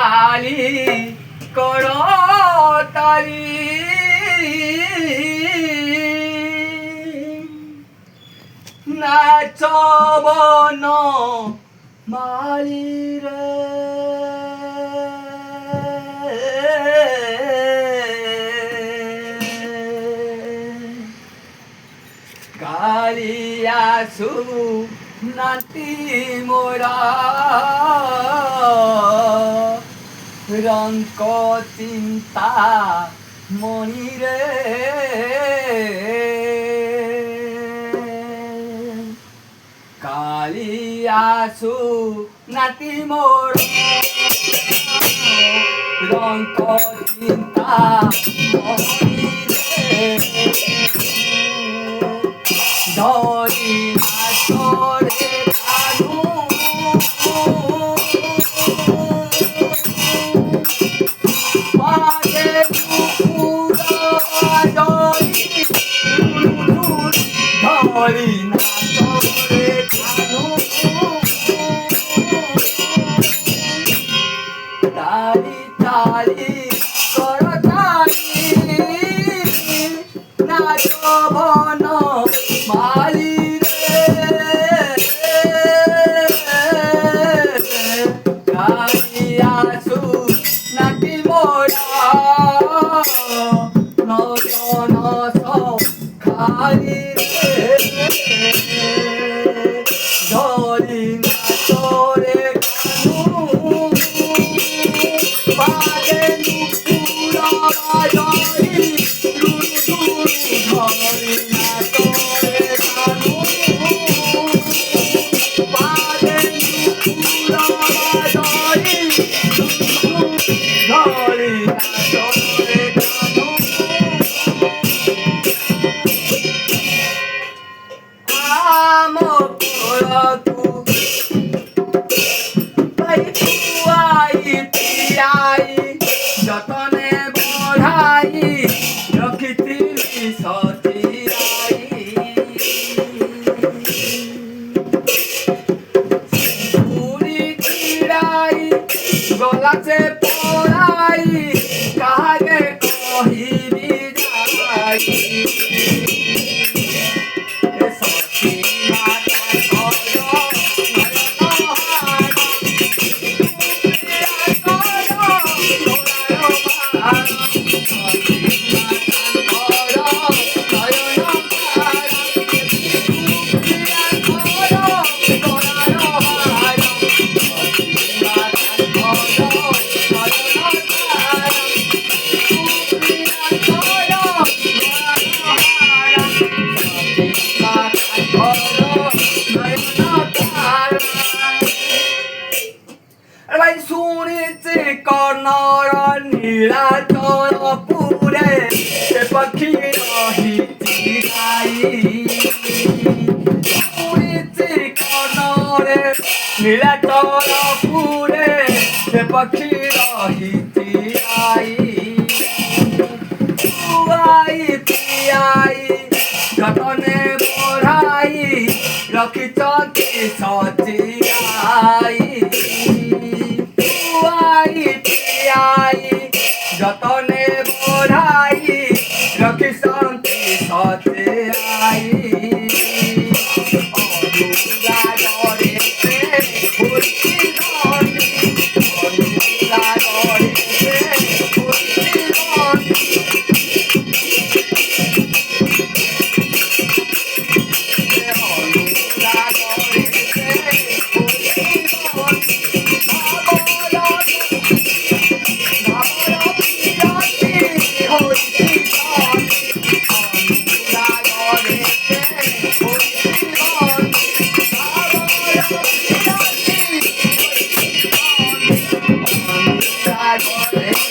তালি কর তালি নাচ বন মালি রে কালিয়াসু নাতি মোরা রঙ্ক চিন্তা মনি রে কালিয়াসু নাতি মোর রঙ্ক চিন্তা মনি রে ধরি নাচরে কানু মাঝে পুরা ধরি ধরি নাচরে কানু তালি তালি কর তালি নাচ বন মালি রে কালিয়াসু নাতি মোরা নয়ন খালি রে ধরি নাচরে কানু বাজে নুপুরা বাজরি ধরি নাচরে কানু বাজে নুপুরা বাজরি ধরি নাচরে কানু আম করতু পাই পিয়াই যতনে বঢ়াই রখিଥିଲି সতিয়াই পুরি চিড়াই গলাছে পড়াই কাহাকে কহিবি যাই সতী মাতা শুনেছি কর্ণর নীলাচল পুরে সে পক্ষী রহিছি গাই শুনেছি কর্ণরে নীলাচল পুরে সে পক্ষী রহিছি গাই পুয়াই পিয়াই যতনে বঢ়াই রখিছতি সতিয়াই পিয়াই যতনে বঢ়াই রখিছতি সতিয়াই অনুরাগরে ফুটি ধনি অনুরাগরে ফুটি ধনি Bye.